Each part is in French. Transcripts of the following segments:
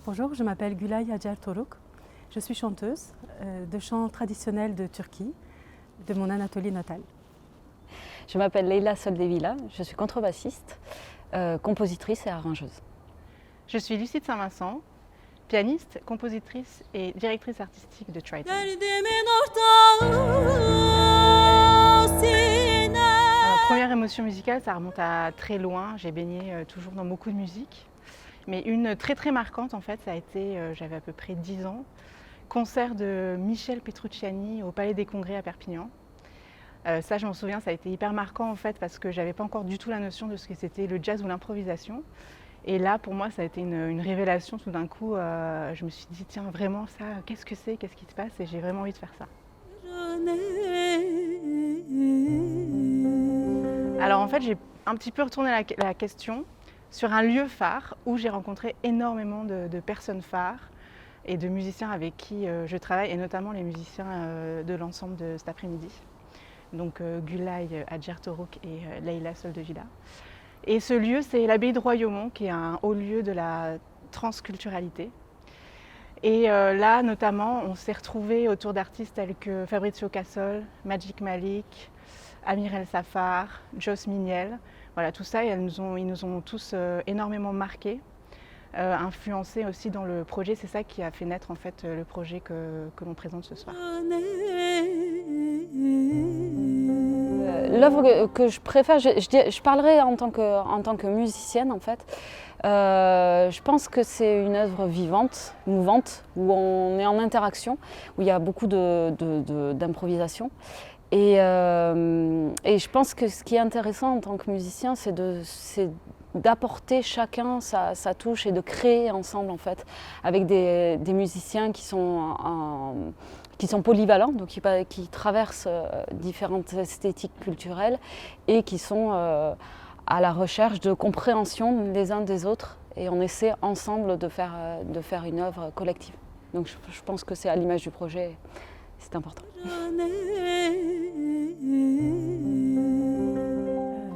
Bonjour, je m'appelle Gülay Acar Toruk. Je suis chanteuse de chant traditionnel de Turquie, de mon Anatolie natale. Je m'appelle Leyla Soldevilla, je suis contrebassiste, compositrice et arrangeuse. Je suis Lucie de Saint-Vincent, pianiste, compositrice et directrice artistique de Triton. Première émotion musicale, ça remonte à très loin. J'ai baigné toujours dans beaucoup de musique. Mais une très marquante, en fait, ça a été, j'avais à peu près 10 ans, concert de Michel Petrucciani au Palais des Congrès à Perpignan. Ça, je m'en souviens, ça a été hyper marquant en fait parce que j'avais pas encore du tout la notion de ce que c'était le jazz ou l'improvisation. Et là, pour moi, ça a été une révélation. Tout d'un coup, je me suis dit, tiens, vraiment ça, qu'est-ce que c'est, qu'est-ce qui se passe? Et j'ai vraiment envie de faire ça. Alors en fait, j'ai un petit peu retourné la question sur un lieu phare où j'ai rencontré énormément de personnes phares et de musiciens avec qui je travaille, et notamment les musiciens de l'ensemble de cet après-midi. Donc Gülay Acar Toruk et Leyla Soldevilla. Et ce lieu, c'est l'abbaye de Royaumont, qui est un haut lieu de la transculturalité. Et là, notamment, on s'est retrouvés autour d'artistes tels que Fabrizio Cassol, Magic Malik, Amir El Safar, Joss Miniel. Voilà, tout ça, ils nous ont tous énormément marqués, influencés aussi dans le projet. C'est ça qui a fait naître en fait le projet que l'on présente ce soir. L'œuvre que je préfère, je parlerai en tant que musicienne en fait. Je pense que c'est une œuvre vivante, mouvante, où on est en interaction, où il y a beaucoup d'improvisation. Et je pense que ce qui est intéressant en tant que musicien, c'est d'apporter chacun sa touche et de créer ensemble en fait, avec des musiciens qui sont polyvalents, donc qui traversent différentes esthétiques culturelles et qui sont à la recherche de compréhension les uns des autres, et on essaie ensemble de faire une œuvre collective. Donc je pense que c'est à l'image du projet, c'est important.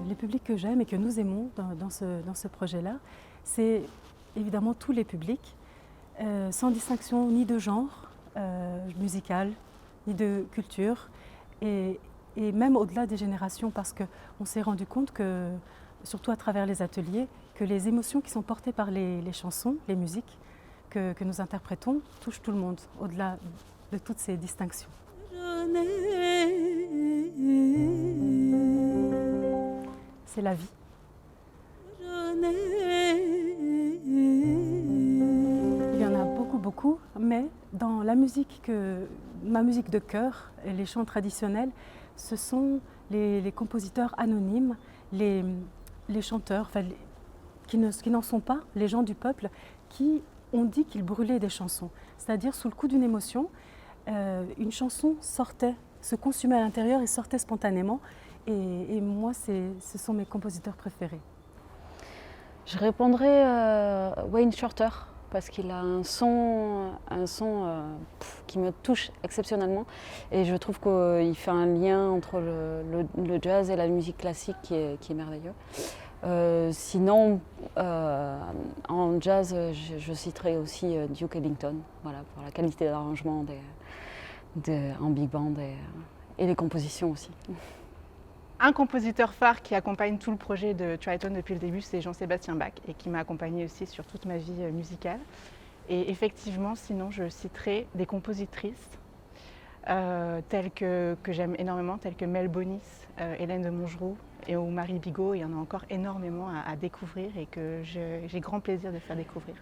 Les publics que j'aime et que nous aimons dans ce projet-là, c'est évidemment tous les publics, sans distinction ni de genre musical, ni de culture, et même au-delà des générations, parce qu'on s'est rendu compte que, surtout à travers les ateliers, que les émotions qui sont portées par les chansons, les musiques que nous interprétons, touchent tout le monde, au-delà de toutes ces distinctions. C'est la vie. Il y en a beaucoup, mais dans ma musique de chœur et les chants traditionnels, ce sont les compositeurs anonymes, les chanteurs, enfin, qui n'en sont pas, les gens du peuple, qui ont dit qu'ils brûlaient des chansons. C'est-à-dire, sous le coup d'une émotion, une chanson sortait, se consumait à l'intérieur et sortait spontanément. Et moi, ce sont mes compositeurs préférés. Je répondrai Wayne Shorter, parce qu'il a un son qui me touche exceptionnellement, et je trouve qu'il fait un lien entre le jazz et la musique classique qui est merveilleux. Sinon, en jazz, je citerai aussi Duke Ellington, voilà, pour la qualité d'arrangement en big band et les compositions aussi. Un compositeur phare qui accompagne tout le projet de Triton depuis le début, c'est Jean-Sébastien Bach, et qui m'a accompagnée aussi sur toute ma vie musicale. Et effectivement, sinon, je citerai des compositrices telles que j'aime énormément, telles que Mel Bonis, Hélène de Montgeroux ou Marie Bigot. Il y en a encore énormément à découvrir et que j'ai grand plaisir de faire découvrir.